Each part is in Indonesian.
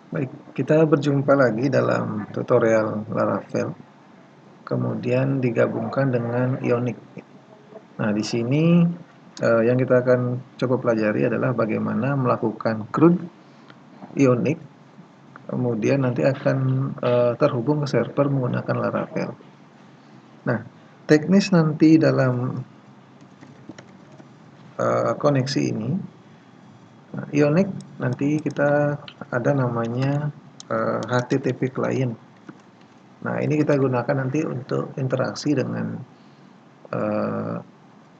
Baik, kita berjumpa lagi dalam tutorial Laravel, kemudian digabungkan dengan Ionic. Nah, di sini yang kita akan coba pelajari adalah bagaimana melakukan CRUD Ionic, kemudian nanti akan terhubung ke server menggunakan Laravel. Nah, teknis nanti dalam koneksi ini, Ionic nanti kita ada namanya HTTP client. Nah, ini kita gunakan nanti untuk interaksi dengan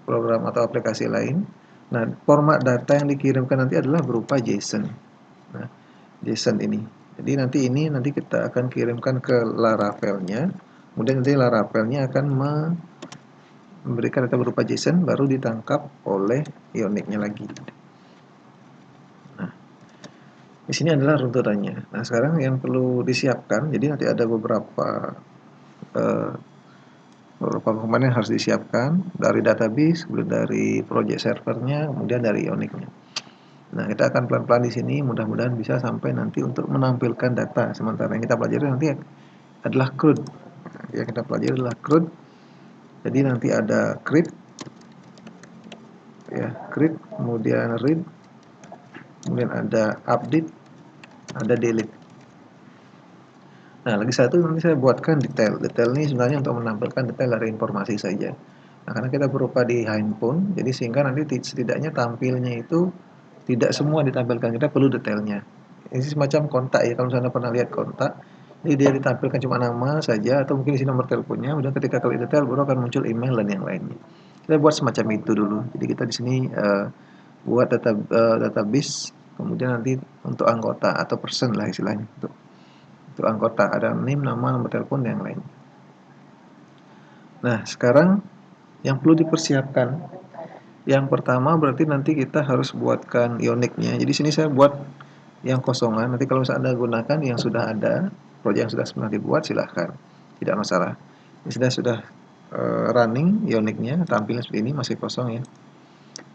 program atau aplikasi lain. Nah, format data yang dikirimkan nanti adalah berupa JSON. Nah, JSON ini. Jadi nanti kita akan kirimkan ke Laravel-nya. Kemudian nanti Laravel-nya akan memberikan data berupa JSON baru ditangkap oleh Ionic-nya lagi. Nah, di sini adalah runtutannya. Nah, sekarang yang perlu disiapkan, jadi nanti ada beberapa komponen yang harus disiapkan dari database, kemudian dari project servernya, kemudian dari Ionic-nya. Nah, kita akan pelan-pelan di sini, mudah-mudahan bisa sampai nanti untuk menampilkan data. Sementara yang kita pelajari nanti adalah CRUD. Yang kita pelajari adalah CRUD. Jadi nanti ada create, ya, create, kemudian read, kemudian ada update, ada delete. Nah, lagi satu nanti saya buatkan detail. Detail ini sebenarnya untuk menampilkan detail dari informasi saja. Nah, karena kita berupa di handphone, jadi sehingga nanti setidaknya tampilnya itu tidak semua ditampilkan, kita perlu detailnya. Ini semacam kontak ya, kalau misalnya pernah lihat kontak, jadi dia ditampilkan cuma nama saja atau mungkin isi nomor teleponnya, udah ketika klik detail baru akan muncul email dan yang lainnya. Kita buat semacam itu dulu. Jadi kita di sini buat database, kemudian nanti untuk anggota atau person lah istilahnya untuk anggota ada name, nama, nomor telepon dan yang lain. Nah, sekarang yang perlu dipersiapkan, yang pertama berarti nanti kita harus buatkan Ionic-nya. Jadi sini saya buat yang kosongan. Nanti kalau misalnya Anda gunakan yang sudah ada, proyek yang sudah pernah dibuat silahkan, tidak masalah. Ini sudah running Ionic-nya, tampilnya seperti ini, masih kosong ya.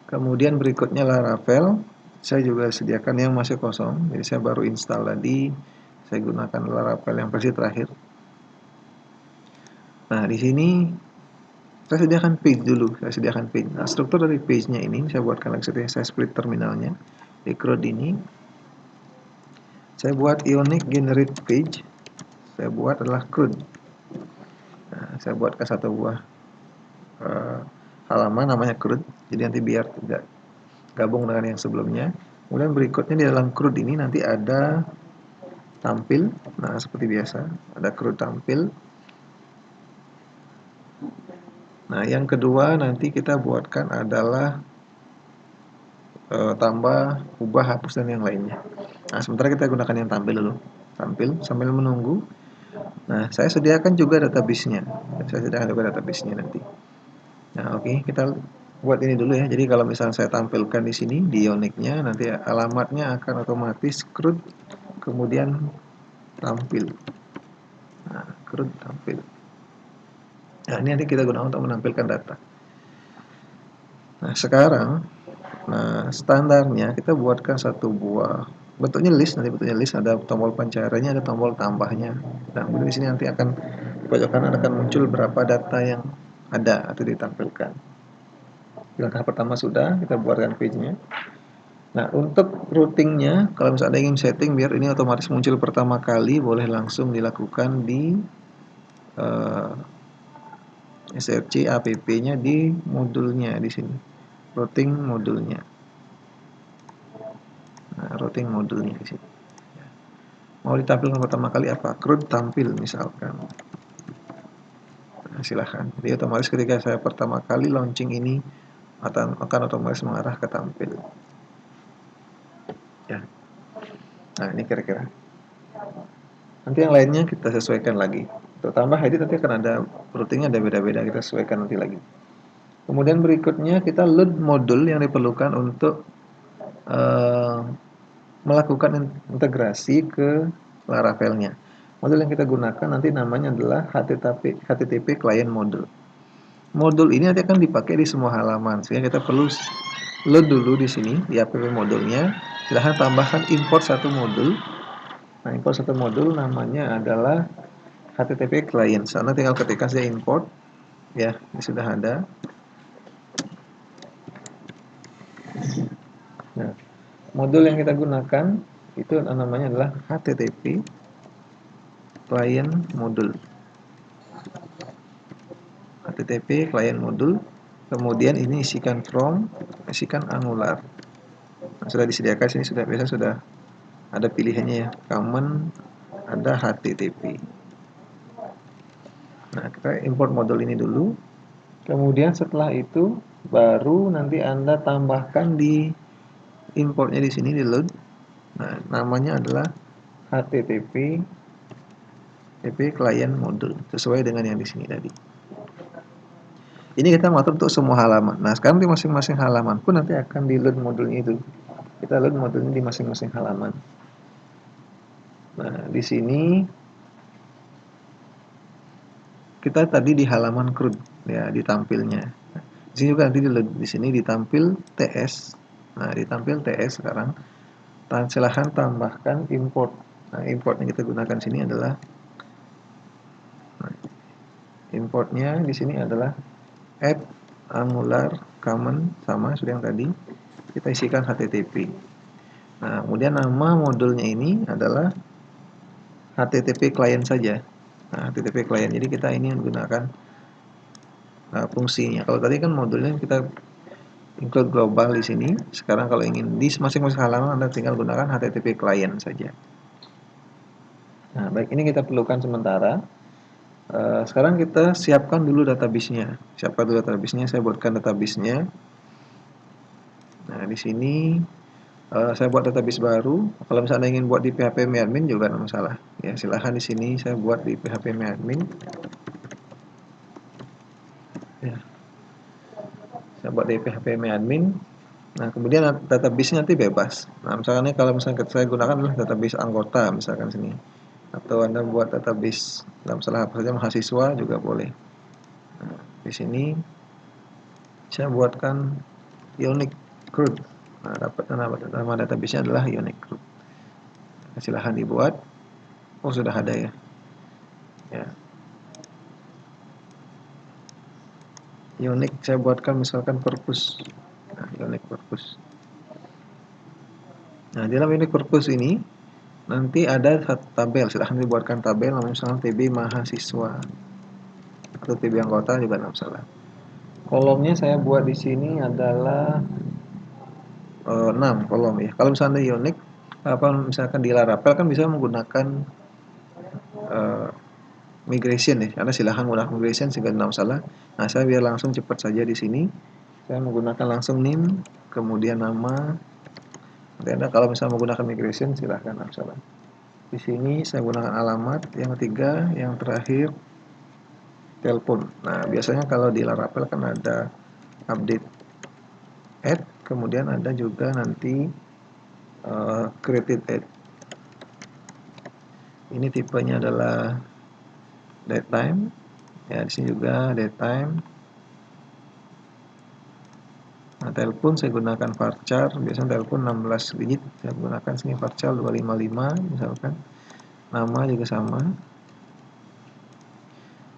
Kemudian berikutnya Laravel, saya juga sediakan yang masih kosong. Jadi saya baru install tadi, saya gunakan Laravel yang versi terakhir. Nah, di sini saya sediakan page dulu, saya sediakan page. Nah, struktur dari page-nya ini saya buatkan lagi, saya split terminalnya. Di CRUD ini, saya buat Ionic generate page, saya buat adalah CRUD. Nah, saya buatkan satu buah halaman namanya CRUD, jadi nanti biar tidak gabung dengan yang sebelumnya. Kemudian berikutnya di dalam CRUD ini nanti ada tampil. Nah, seperti biasa, ada CRUD tampil. Nah, yang kedua nanti kita buatkan adalah tambah, ubah, hapus dan yang lainnya. Nah, sementara kita gunakan yang tampil dulu. Tampil sambil menunggu. Nah, saya sediakan juga database-nya. Saya sediakan juga database-nya nanti. Nah, oke, kita buat ini dulu ya. Jadi kalau misalnya saya tampilkan di sini di Ionic-nya, nanti alamatnya akan otomatis CRUD kemudian tampil. Nah, CRUD tampil. Nah, ini nanti kita gunakan untuk menampilkan data. Nah, sekarang standarnya kita buatkan satu buah bentuknya list, nanti bentuknya list, ada tombol pencariannya, ada tombol tambahnya. Nah, kemudian di sini nanti akan di pojok kanan akan muncul berapa data yang ada atau ditampilkan. Langkah pertama sudah, kita buatkan page-nya. Nah, untuk routingnya, kalau misalnya ingin setting biar ini otomatis muncul pertama kali, boleh langsung dilakukan di src app-nya di modulnya di sini, routing modulnya. Nah, routing modulnya di sini. Mau ditampilkan pertama kali apa? CRUD tampil misalkan. Nah, silahkan. Jadi otomatis ketika saya pertama kali launching ini akan otomatis mengarah ke tampil. Ya. Nah, ini kira-kira. Nanti yang lainnya kita sesuaikan lagi. Untuk tambah edit nanti akan ada routingnya, ada beda-beda, kita sesuaikan nanti lagi. Kemudian berikutnya kita load modul yang diperlukan untuk melakukan integrasi ke Laravel-nya. Modul yang kita gunakan nanti namanya adalah HTTP Client Module. Modul ini nanti akan dipakai di semua halaman, sehingga kita perlu load dulu di sini di app modulnya. Silahkan tambahkan import satu modul. Nah, import satu modul namanya adalah HTTP client. Sana tinggal ketikkan saja import, ya, ini sudah ada. Nah, modul yang kita gunakan itu namanya adalah HTTP client module. HTTP client module. Kemudian ini isikan from, isikan Angular. Nah, sudah disediakan sini sudah ada pilihannya ya, common, ada HTTP. Nah, kita import modul ini dulu. Kemudian setelah itu baru nanti Anda tambahkan di importnya di sini di load. Nah, namanya adalah HTTP client module sesuai dengan yang di sini tadi. Ini kita mengatur untuk semua halaman. Nah, sekarang di masing-masing halaman pun nanti akan di load modulnya itu. Kita load modulnya di masing-masing halaman. Nah, di sini kita tadi di halaman CRUD ya, ditampilnya. Di sini juga nanti di sini ditampil TS. Nah, ditampil TS sekarang. Silahkan tambahkan import. Nah, import yang kita gunakan sini adalah importnya di sini adalah add Angular common, sama sudah yang tadi. Kita isikan HTTP. Nah, kemudian nama modulnya ini adalah HTTP client saja. Nah, HTTP client. Jadi kita ini menggunakan fungsinya. Kalau tadi kan modulnya kita include global di sini. Sekarang kalau ingin di masing-masing halaman Anda tinggal gunakan HTTP client saja. Nah, baik, ini kita perlukan sementara. Sekarang kita siapkan dulu database-nya. Siapkan dulu database-nya. Saya buatkan database-nya. Nah, di sini saya buat database baru. Kalau misalnya ingin buat di PHP admin juga tidak masalah. Ya, silahkan di sini saya buat di PHP admin. Ya, saya buat di PHP admin. Nah, kemudian database-nya nanti bebas. Nah, misalnya kalau misalnya saya gunakan adalah database anggota, misalkan sini. Atau Anda buat database dalam salah apa saja mahasiswa juga boleh. Nah, di sini saya buatkan unique CRUD. Nah, dapat nama database-nya adalah unique CRUD. Nah, silahkan dibuat. Oh, sudah ada ya. Ya. Unique saya buatkan misalkan purpose. Nah, unique purpose. Nah, di dalam unique purpose ini nanti ada tabel. Silahkan dibuatkan tabel namanya misalnya TB mahasiswa atau TB anggota juga tidak masalah. Kolomnya saya buat di sini adalah 6 kolom ya. Kalau misalnya unique misalkan di Laravel kan bisa menggunakan migration ya. Anda silahkan menggunakan migration sehingga tidak masalah. Nah, saya biar langsung cepat saja di sini. Saya menggunakan langsung name, kemudian nama. Nanti Anda kalau misalnya menggunakan migration silahkan, tidak masalah. Di sini saya gunakan alamat, yang ketiga, yang terakhir telepon. Nah, biasanya kalau di Laravel kan ada update add, kemudian ada juga nanti created add. Ini tipenya adalah datetime. Ya, di sini juga datetime. Nah, telepon saya gunakan varchar, biasanya telepon 16 digit. Saya gunakan sini varchar 255 misalkan. Nama juga sama.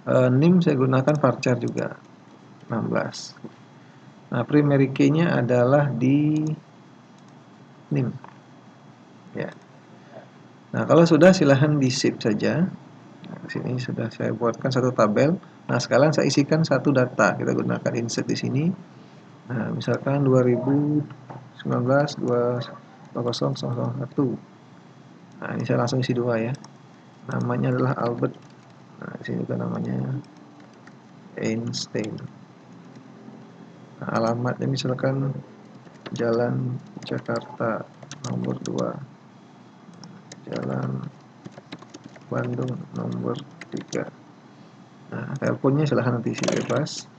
NIM saya gunakan varchar juga 16. Nah, primary key-nya adalah di NIM. Ya. Nah, kalau sudah silahkan di save saja. Nah, di sini sudah saya buatkan satu tabel. Nah, sekarang saya isikan satu data. Kita gunakan insert di sini. Nah, misalkan 2019 2001. Nah, ini saya langsung isi dua ya. Namanya adalah Albert. Nah, di sini juga namanya Einstein. Nah, alamatnya misalkan Jalan Jakarta nomor 2, Jalan Bandung nomor 3. Nah, teleponnya silahkan nanti isi bebas.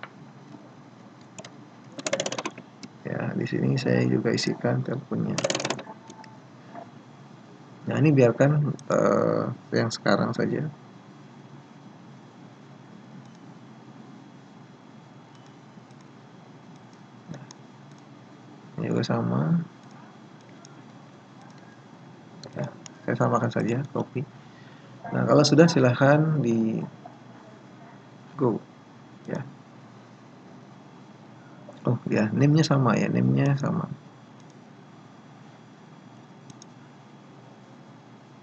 Ya, di sini saya juga isikan teleponnya. Nah, ini biarkan yang sekarang saja. Ini juga sama. Ya, saya samakan saja, copy. Nah, kalau sudah silahkan di go ya. Oh ya, name-nya sama ya, name-nya sama.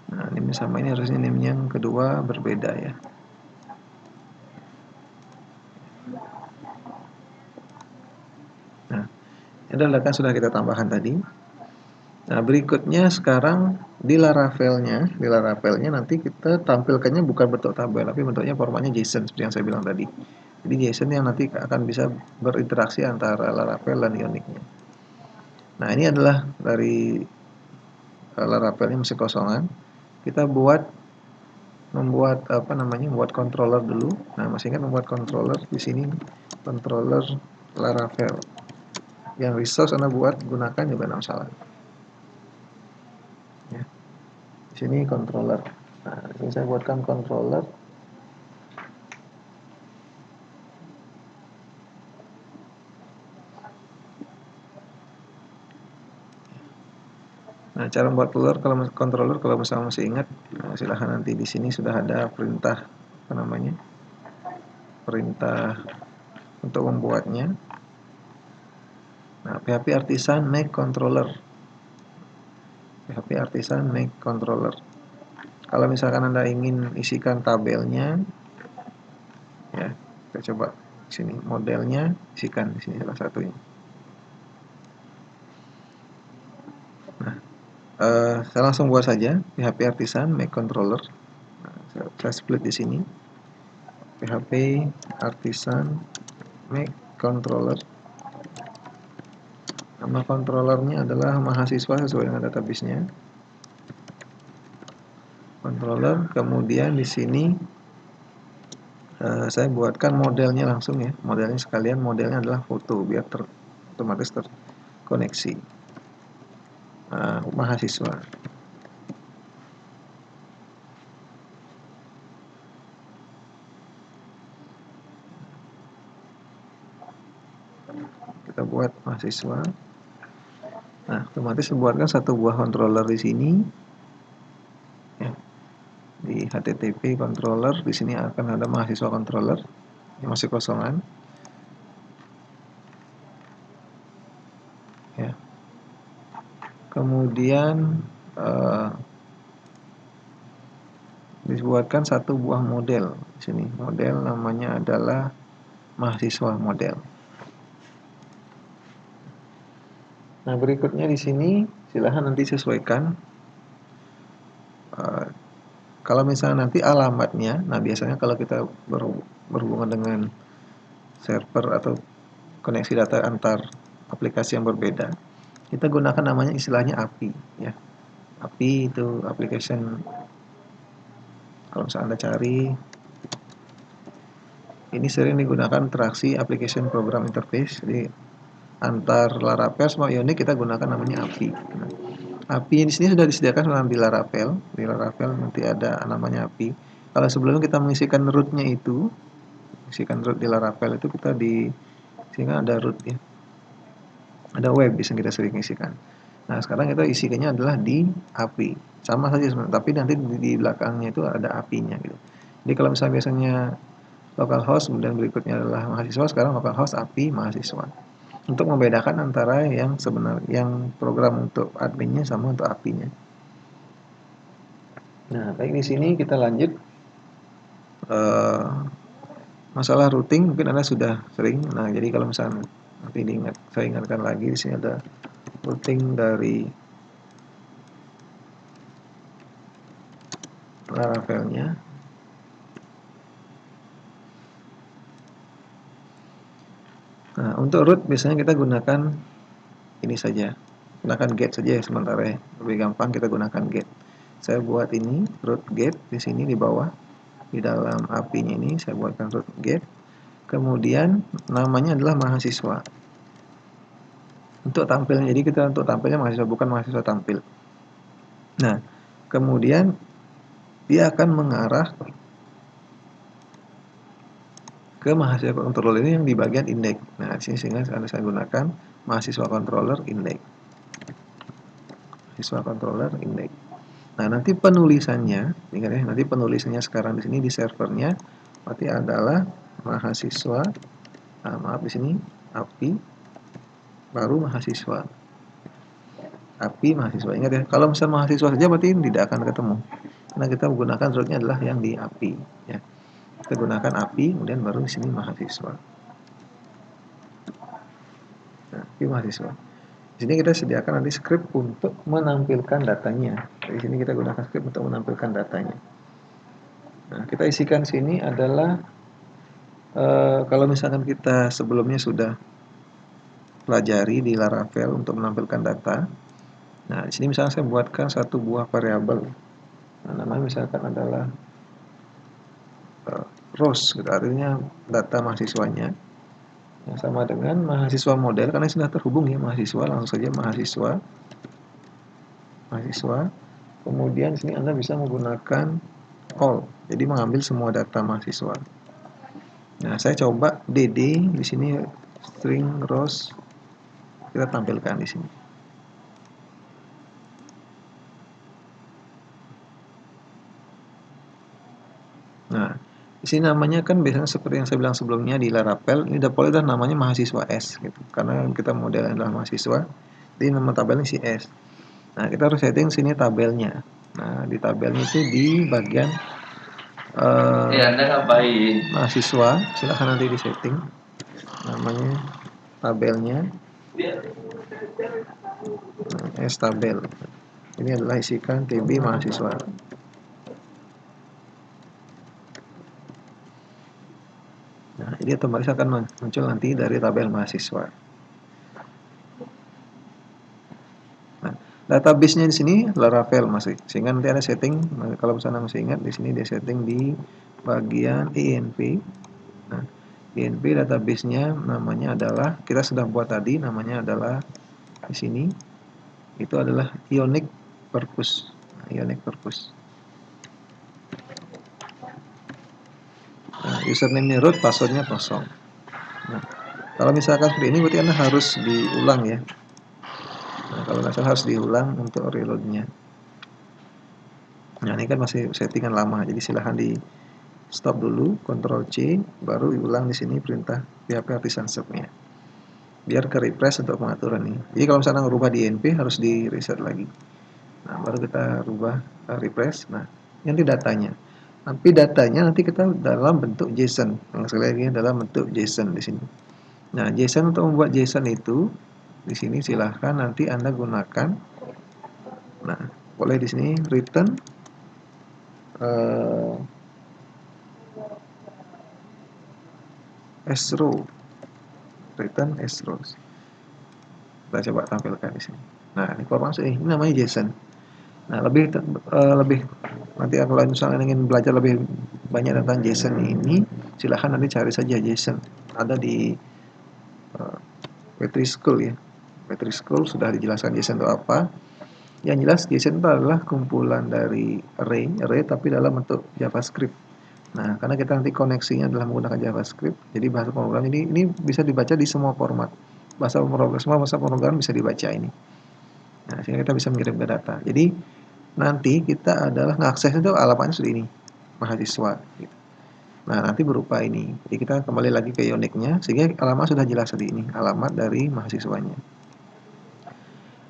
Nah, name-nya sama, ini harusnya name yang kedua berbeda ya. Nah, ini adalah kan sudah kita tambahkan tadi. Nah, berikutnya sekarang di Laravelnya nanti kita tampilkannya bukan bentuk tabel, tapi bentuknya formatnya JSON seperti yang saya bilang tadi. Jadi JSON yang nanti akan bisa berinteraksi antara Laravel dan Ionic-nya. Nah, ini adalah dari Laravelnya masih kosongan. Kita membuat controller dulu. Nah, masih ingat membuat controller di sini, controller Laravel. Yang resource Anda buat gunakan juga tidak masalah. Ya. Di sini controller. Nah, di sini saya buatkan controller. Nah, cara membuat controller kalau misalnya masih ingat, silahkan nanti di sini sudah ada perintah perintah untuk membuatnya. Nah, PHP Artisan make controller. PHP Artisan make controller. Kalau misalkan Anda ingin isikan tabelnya, ya, kita coba sini modelnya, isikan di sini salah satunya. Nah, saya langsung buat saja PHP Artisan make controller. Nah, saya split di sini. PHP Artisan make controller. Nama controllernya adalah mahasiswa sesuai dengan database-nya. Controller, kemudian di sini saya buatkan modelnya langsung ya. Modelnya sekalian, modelnya adalah foto biar otomatis terkoneksi. Mahasiswa. Kita buat mahasiswa. Nah, otomatis membuatkan satu buah controller di sini. Ya. Di HTTP controller di sini akan ada mahasiswa controller yang masih kosongan. Ya. Kemudian dibuatkan satu buah model di sini. Model namanya adalah mahasiswa model. Nah, berikutnya di sini silahkan nanti sesuaikan. Kalau misalnya nanti alamatnya, nah biasanya kalau kita berhubungan dengan server atau koneksi data antar aplikasi yang berbeda, kita gunakan namanya istilahnya API ya. API itu application. Kalau misalnya Anda cari, ini sering digunakan interaksi application program interface. Jadi antar Laravel sama Ionic kita gunakan namanya API. Nah, API di sini sudah disediakan di Laravel. Di Laravel nanti ada namanya API. Kalau sebelumnya kita mengisikan root-nya itu, isikan root di Laravel itu kita di sini ada root ya. Ada web bisa kita sering isikan. Nah, sekarang kita isikannya adalah di API. Sama saja sebenarnya, tapi nanti di belakangnya itu ada API-nya gitu. Jadi kalau misalnya biasanya localhost kemudian berikutnya adalah mahasiswa, sekarang localhost API mahasiswa. Untuk membedakan antara yang yang program untuk adminnya sama untuk API-nya. Nah, baik, di sini kita lanjut masalah routing. Mungkin Anda sudah sering. Nah, jadi kalau misalnya nanti saya ingatkan lagi, di sini ada routing dari Laravelnya. Nah, untuk root biasanya kita gunakan ini saja, gunakan get saja ya sementara ya. Lebih gampang kita gunakan get. Saya buat ini root get di sini di bawah, di dalam API-nya ini saya buatkan root get. Kemudian namanya adalah mahasiswa. Untuk tampilnya, jadi kita untuk tampilnya mahasiswa, bukan mahasiswa tampil. Nah, kemudian dia akan mengarah ke mahasiswa controller ini yang di bagian index. Nah, di sini sehingga saya gunakan mahasiswa controller index. Mahasiswa controller index. Nah, nanti penulisannya, ingat ya, nanti penulisannya sekarang di sini di servernya berarti adalah mahasiswa, maaf di sini API baru mahasiswa. API mahasiswa. Ingat ya, kalau misal mahasiswa saja berarti tidak akan ketemu. Karena kita menggunakan rootnya adalah yang di API ya. Kita gunakan API kemudian baru di sini mahasiswa. Nah, API mahasiswa. Di sini kita sediakan nanti script untuk menampilkan datanya. Di sini kita gunakan script untuk menampilkan datanya. Nah, kita isikan sini adalah kalau misalkan kita sebelumnya sudah pelajari di Laravel untuk menampilkan data. Nah, di sini misalnya saya buatkan satu buah variabel. Nah, namanya misalkan adalah rows, gitu, artinya data mahasiswanya. Yang sama dengan mahasiswa model, karena sudah terhubung ya mahasiswa, langsung saja mahasiswa. Kemudian di sini Anda bisa menggunakan all, jadi mengambil semua data mahasiswa. Nah, saya coba dd di sini string rows kita tampilkan di sini. Nah, di sini namanya kan biasanya seperti yang saya bilang sebelumnya di Laravel, ini default dan namanya mahasiswa S gitu. Karena kita modelnya adalah mahasiswa, jadi nama tabelnya si S. Nah, kita harus setting sini tabelnya. Nah, di tabelnya itu di bagian Anda ngapain? mahasiswa, silahkan nanti di setting namanya tabelnya. Nah, S tabel. Ini adalah isikan TB mahasiswa. Nah, ini otomatis akan muncul nanti dari tabel mahasiswa. Nah, database-nya di sini Laravel masih. Sehingga nanti ada setting, kalau misalnya masih ingat di sini dia setting di bagian INV. Nah, INV database-nya namanya adalah kita sudah buat tadi, namanya adalah di sini itu adalah Ionic Purpose. Nah, Ionic Purpose. Nah, username-nya root, password-nya kosong. Nah, kalau misalkan seperti ini berarti Anda harus diulang ya. Nah, kalau nggak salah harus diulang untuk reload-nya. Nah, ini kan masih settingan lama, jadi silahkan di stop dulu, Ctrl C, baru diulang di sini perintah PHP Artisan Serve-nya. Biar ke refresh untuk pengaturan ini. Jadi kalau misalnya ngerubah di INV harus di reset lagi. Nah, baru kita rubah refresh. Nah, nanti datanya. Tapi datanya nanti kita dalam bentuk JSON. Yang sekali lagi dalam bentuk JSON di sini. Nah, JSON untuk membuat JSON itu di sini silahkan nanti Anda gunakan. Nah, boleh di sini return srow, return srows. Kita coba tampilkan di sini. Nah, informasi ini namanya JSON. Nah, lebih nanti kalau misalnya ingin belajar lebih banyak tentang JSON ini, silahkan nanti cari saja JSON. Ada di Petri School ya. Petri School sudah dijelaskan JSON itu apa. Yang jelas JSON itu adalah kumpulan dari array tapi dalam bentuk JavaScript. Nah, karena kita nanti koneksinya adalah menggunakan JavaScript, jadi bahasa pemrograman ini bisa dibaca di semua format. Semua bahasa pemrograman bisa dibaca ini. Nah, sehingga kita bisa mengirim ke data. Jadi nanti kita adalah mengakses itu alamatnya sudah ini, mahasiswa. Gitu. Nah, nanti berupa ini. Jadi kita kembali lagi ke Ionic-nya, sehingga alamat sudah jelas di ini, alamat dari mahasiswanya.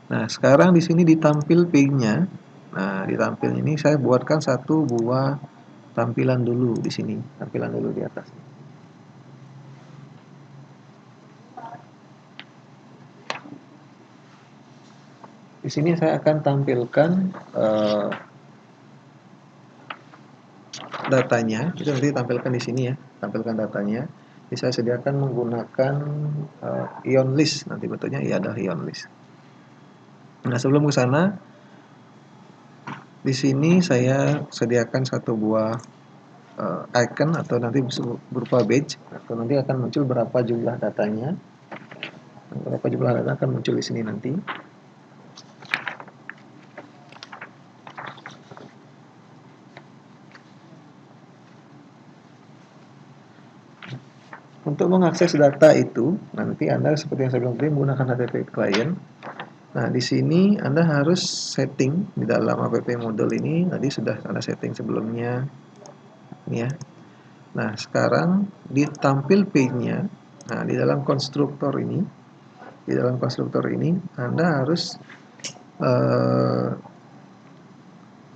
Nah, sekarang di sini ditampil page-nya. Nah, ditampil ini saya buatkan satu buah tampilan dulu di sini, tampilan dulu di atas. Di sini saya akan tampilkan datanya. Itu nanti tampilkan di sini ya, tampilkan datanya. Jadi saya sediakan menggunakan ion list, nanti bentuknya ya adalah ion list. Nah, sebelum ke sana, di sini saya sediakan satu buah icon atau nanti berupa badge, atau nanti akan muncul berapa jumlah datanya. Berapa jumlah data akan muncul di sini nanti. Untuk mengakses data itu, nanti Anda seperti yang saya bilang tadi menggunakan HTTP client. Nah, di sini Anda harus setting di dalam app model ini, tadi sudah Anda setting sebelumnya, ini ya. Nah, sekarang ditampil page-nya, nah di dalam konstruktor ini, Anda harus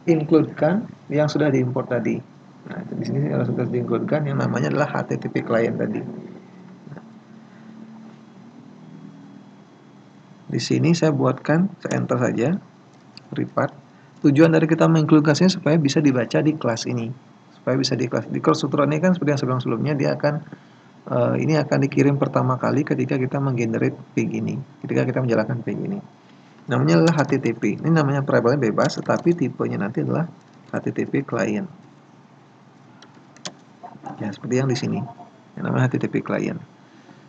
include-kan yang sudah diimport tadi. Nah, di sini harus diinclude-kan yang namanya adalah HTTP client tadi. Di sini saya buatkan, saya enter saja, repart. Tujuan dari kita menginclude-kannya supaya bisa dibaca di kelas ini. Supaya bisa di kelas. Di konstruktor ini kan seperti yang sebelumnya dia akan ini akan dikirim pertama kali ketika kita menggenerate page ini, ketika kita menjalankan page ini. Namanya adalah HTTP. Ini namanya variabelnya bebas, tetapi tipenya nanti adalah HTTP client. Ya, seperti yang di sini. Yang namanya HTTP client.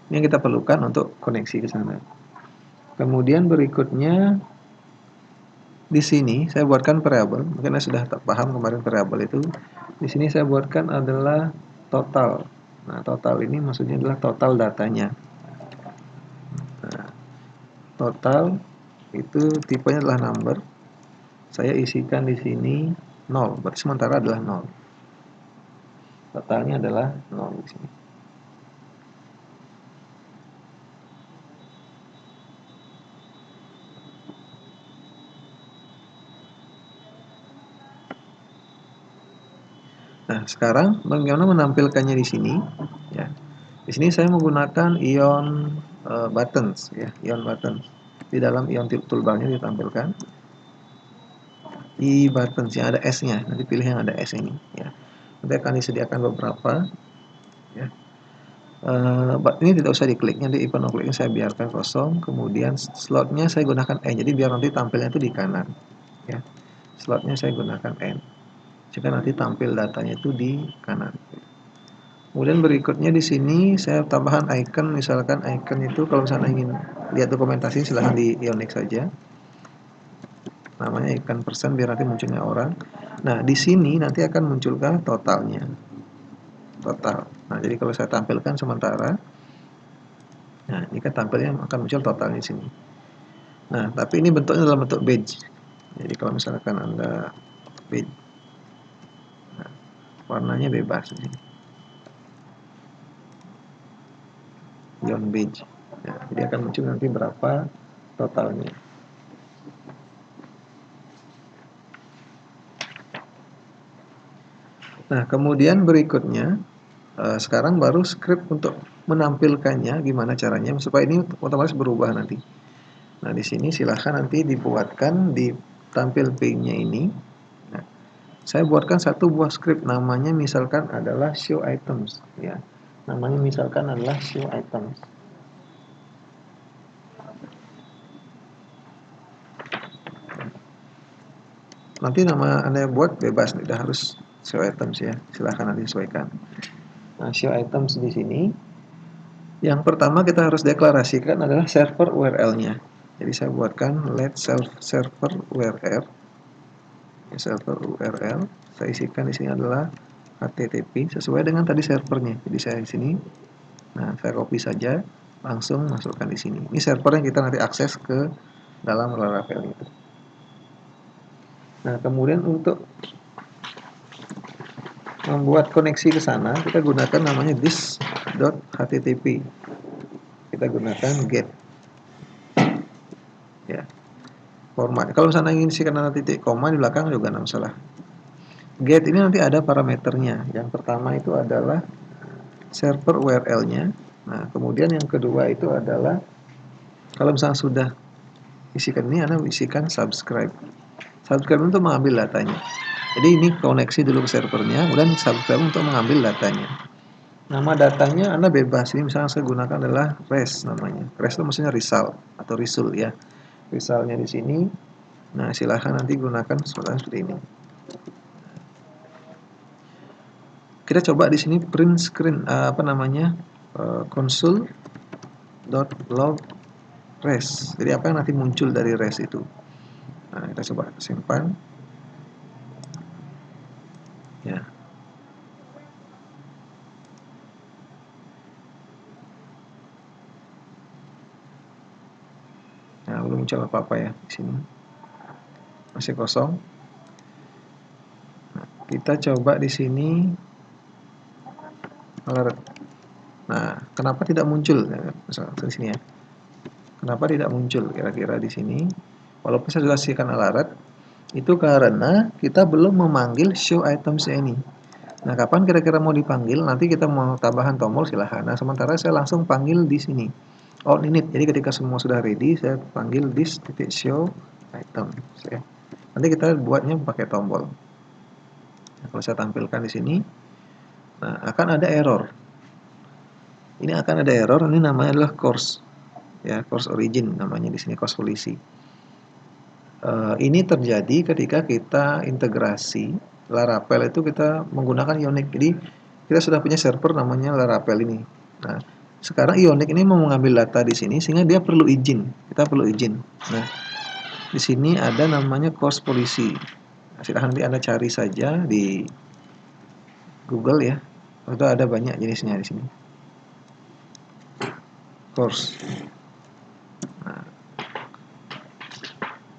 Ini yang kita perlukan untuk koneksi ke sana. Kemudian berikutnya di sini saya buatkan variabel. Mungkin Anda sudah paham kemarin variabel itu. Di sini saya buatkan adalah total. Nah, total ini maksudnya adalah total datanya. Nah, total itu tipenya adalah number. Saya isikan di sini 0, berarti sementara adalah 0. Totalnya adalah 0 di sini. Nah, sekarang bagaimana menampilkannya di sini? Ya. Di sini saya menggunakan ion buttons, ya, ion buttons. Di dalam ion toolbar-nya ditampilkan di buttons yang ada S-nya. Nanti pilih yang ada S ini, ya. Nanti akan disediakan beberapa, ya. Ini tidak usah diklik, nanti icon kliknya saya biarkan kosong. Kemudian slotnya saya gunakan N, jadi biar nanti tampilnya itu di kanan, ya. Slotnya saya gunakan N, jika nanti tampil datanya itu di kanan. Kemudian berikutnya di sini saya tambahkan icon, misalkan icon itu kalau misalnya ingin lihat dokumentasi silahkan di Ionix saja. Namanya icon persen biar nanti munculnya orang. Nah, di sini nanti akan munculkan totalnya. Total. Nah, jadi kalau saya tampilkan sementara, nah ini kan tampilnya akan muncul totalnya di sini. Nah, tapi ini bentuknya dalam bentuk badge. Jadi kalau misalkan Anda badge, nah, warnanya bebas ini. Ion badge. Ya, jadi akan muncul nanti berapa totalnya. Nah, kemudian berikutnya sekarang baru script untuk menampilkannya gimana caranya supaya ini otomatis berubah nanti. Nah, di sini silahkan nanti dibuatkan di tampil page-nya ini. Nah, saya buatkan satu buah script namanya misalkan adalah show items, ya. Namanya misalkan adalah show items. Nanti nama Anda buat bebas, tidak harus show items ya. Silahkan nanti sesuaikan. Nah, show items di sini yang pertama kita harus deklarasikan adalah server URL-nya. Jadi saya buatkan let server URL. Server URL saya isikan di sini adalah HTTP sesuai dengan tadi servernya. Jadi saya di sini, nah saya copy saja, langsung masukkan di sini. Ini server yang kita nanti akses ke dalam Laravel itu. Nah, kemudian untuk membuat koneksi ke sana, kita gunakan namanya this.http. Kita gunakan get. Ya. Format. Kalau misalnya ingin isi karena titik koma di belakang juga tidak masalah. Get ini nanti ada parameternya. Yang pertama itu adalah server URL-nya. Nah, kemudian yang kedua itu adalah kalau misalnya sudah isikan ini, Anda isikan subscribe. Subscribe untuk mengambil datanya. Jadi ini koneksi dulu ke servernya, kemudian subscribe untuk mengambil datanya. Nama datanya Anda bebas. Ini misalnya saya gunakan adalah res namanya. Res itu maksudnya result atau result ya. Resultnya di sini. Nah, silahkan nanti gunakan seperti ini. Kita coba di sini print screen console.log res. Jadi apa yang nanti muncul dari res itu. Nah, kita coba simpan. Ya. Nah, belum muncul apa-apa ya di sini. Masih kosong. Nah, kita coba di sini alert. Nah, kenapa tidak muncul? Misalnya di sini ya. Kenapa tidak muncul kira-kira di sini? Walaupun saya sudah siapkan alert, itu karena kita belum memanggil show items ini. Nah, kapan kira-kira mau dipanggil? Nanti kita mau tambahan tombol silahkan. Nah, sementara saya langsung panggil di sini. On init. Jadi ketika semua sudah ready, saya panggil this titik show item. Nanti kita buatnya pakai tombol. Nah, kalau saya tampilkan di sini, nah akan ada error. Ini akan ada error. Ini namanya adalah course, ya course origin namanya di sini, course polisi. Ini terjadi ketika kita integrasi Laravel itu kita menggunakan Ionic. Jadi kita sudah punya server namanya Laravel ini. Nah, sekarang Ionic ini mau mengambil data di sini sehingga dia perlu izin. Kita perlu izin. Nah, di sini ada namanya course polisi. Nah, silahkan nanti Anda cari saja di Google ya. Itu ada banyak jenisnya di sini. Course. Nah,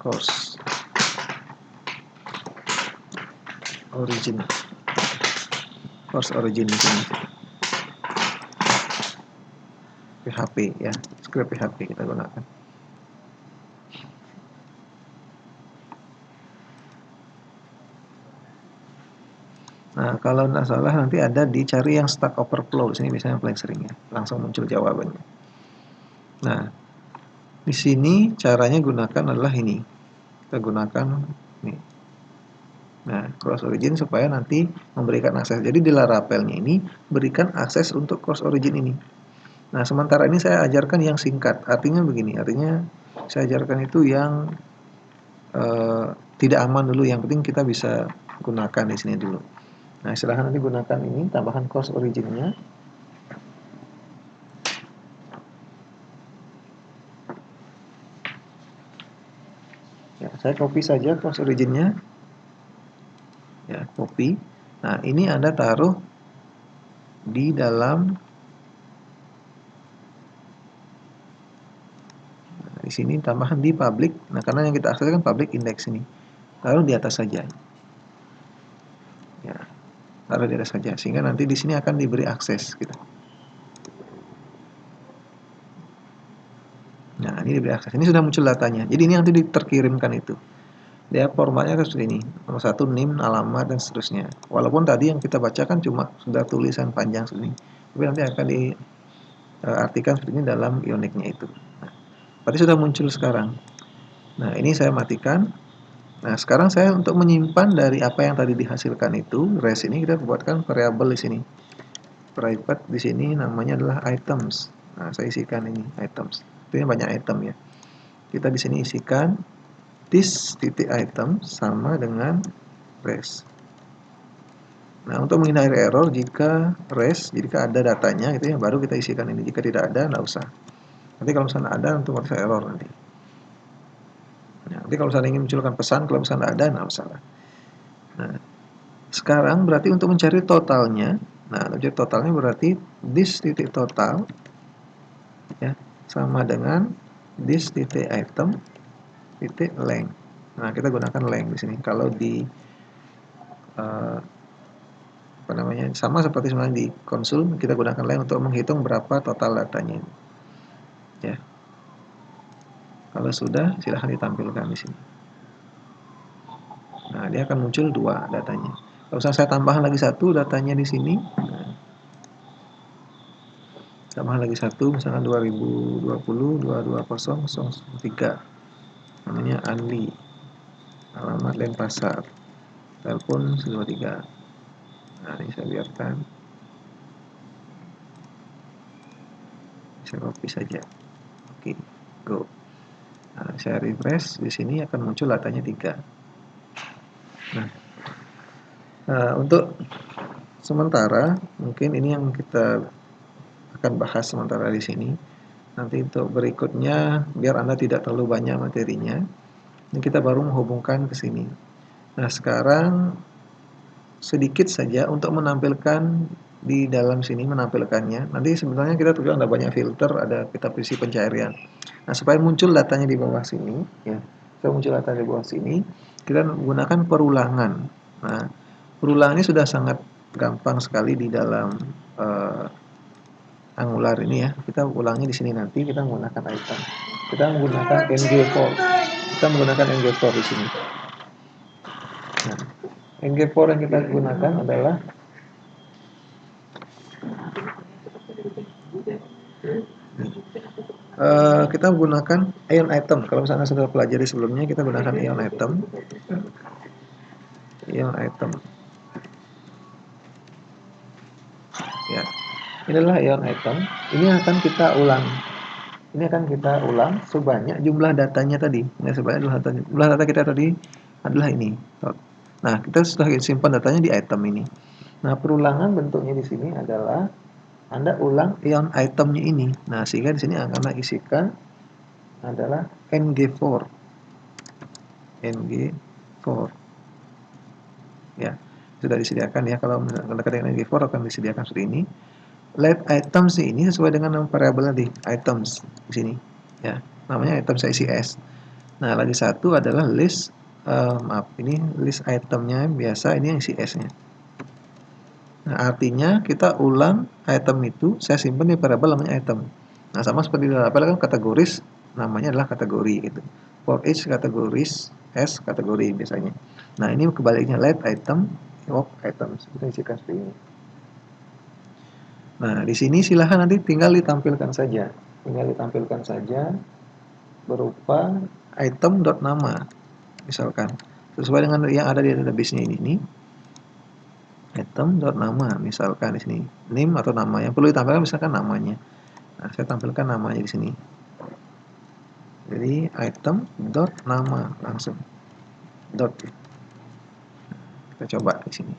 course origin. Course origin di sini. PHP ya, script PHP kita gunakan. Nah, kalau tidak salah nanti ada dicari yang Stack Overflow. Di sini biasanya yang paling sering ya, langsung muncul jawabannya. Nah, di sini caranya gunakan adalah ini. Kita gunakan ini. Nah, cross origin supaya nanti memberikan akses. Jadi di Laravelnya ini berikan akses untuk cross origin ini. Nah, sementara ini saya ajarkan yang singkat. Artinya begini, artinya saya ajarkan itu yang tidak aman dulu. Yang penting kita bisa gunakan di sini dulu. Nah, silahkan nanti gunakan ini, tambahkan cross originnya. Ya, saya copy saja cross originnya. Ya, copy. Nah, ini Anda taruh di dalam. Nah, di sini tambahan di public. Nah, karena yang kita akses kan public index ini. Taruh di atas saja. Ya, taruh di atas saja sehingga nanti di sini akan diberi akses gitu. Nah, ini diberi akses. Ini sudah muncul datanya. Jadi ini nanti terkirimkan itu. Dia formatnya seperti ini. Nomor 1 NIM, alamat dan seterusnya. Walaupun tadi yang kita bacakan cuma sudah tulisan panjang seperti ini. Tapi nanti akan diartikan seperti ini dalam Ionicnya itu. Nah, berarti sudah muncul sekarang. Nah, ini saya matikan. Nah, sekarang saya untuk menyimpan dari apa yang tadi dihasilkan itu, res ini kita buatkan variabel di sini. Private di sini namanya adalah items. Nah, saya isikan ini items. Ini banyak item ya. Kita di sini isikan this titik item sama dengan res. Nah, untuk menghindari error jika res, jika ada datanya itu ya baru kita isikan ini. Jika tidak ada, nggak usah. Nanti kalau misalnya ada, untuk merasa error nanti. Nah, nanti kalau misalnya ingin munculkan pesan, kalau misalnya ada, nggak usah. Nah, sekarang berarti untuk mencari totalnya, nah objek totalnya berarti this titik total ya sama dengan this titik item titik length. Nah, kita gunakan length di sini. Kalau di apa namanya, sama seperti sebenarnya di konsul, kita gunakan length untuk menghitung berapa total datanya. Ya. Kalau sudah, silahkan ditampilkan di sini. Nah, dia akan muncul 2 datanya. Kalau saya tambahkan lagi 1 datanya di sini, nah, tambahkan lagi 1, misalkan 2020 220003. Namanya Andi. Alamat Denpasar. Telepon 123. Nah, ini saya biarkan. Saya copy saja. Oke, go. Nah, saya refresh, di sini akan muncul datanya 3. Nah, untuk sementara mungkin ini yang kita akan bahas sementara di sini. Nanti untuk berikutnya biar Anda tidak terlalu banyak materinya, ini kita baru menghubungkan ke sini. Nah, sekarang sedikit saja untuk menampilkan di dalam sini menampilkannya. Nanti sebenarnya kita juga ada banyak filter, ada kita pilih pencarian. Nah, supaya muncul datanya di bawah sini, ya, supaya muncul data di bawah sini, kita menggunakan perulangan. Nah, perulangan ini sudah sangat gampang sekali di dalam Angular ini ya. Kita ulangnya di sini nanti kita menggunakan item. Kita menggunakan ng4. Kita menggunakan ng4 di sini. Nah, ng4 yang kita gunakan adalah kita menggunakan ion item. Kalau misalnya sudah pelajari sebelumnya, kita gunakan ion item. Ion item. Ya, inilah ion item. Ini akan kita ulang. Ini akan kita ulang sebanyak jumlah datanya tadi. Ya, sebanyak jumlah data kita tadi adalah ini. Nah, kita sudah simpan datanya di item ini. Nah, perulangan bentuknya di sini adalah Anda ulang ion itemnya ini. Nah, sehingga di sini akan isikan adalah ng4. ng4. Ya, sudah disediakan ya. Kalau mendekati ng4 akan disediakan seperti ini. Let items ini sesuai dengan nama variabel tadi, items di sini. Ya, namanya items ICS. Nah, lagi satu adalah list, ini list itemnya biasa, ini yang ICS-nya. Nah, artinya kita ulang item itu, saya simpan di variabel namanya item. Nah, sama seperti di variabel kan kategoris, namanya adalah kategori gitu. For each kategoris S kategori biasanya. Nah, ini kebaliknya let item of items. Kita isikan seperti ini. Nah, di sini silahkan nanti tinggal ditampilkan saja. Tinggal ditampilkan saja berupa item.nama. Misalkan sesuai dengan yang ada di database-nya ini. Item.nama misalkan di sini. Name atau nama yang perlu ditampilkan misalkan namanya. Nah, saya tampilkan namanya di sini. Jadi item.nama langsung. Dot. Kita coba di sini.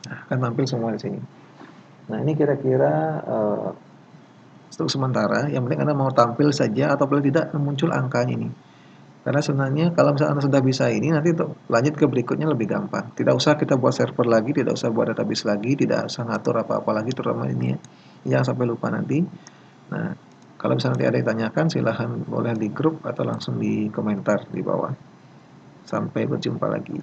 Nah, akan tampil semua di sini. Nah, ini kira-kira untuk sementara, yang penting Anda mau tampil saja atau paling tidak muncul angkanya ini. Karena sebenarnya kalau misalnya Anda sudah bisa ini, nanti untuk lanjut ke berikutnya lebih gampang. Tidak usah kita buat server lagi, tidak usah buat database lagi, tidak usah ngatur apa-apa lagi, terutama ini ya. Jangan sampai lupa nanti. Nah, kalau misalnya nanti ada yang tanyakan, silahkan boleh di grup atau langsung di komentar di bawah. Sampai berjumpa lagi.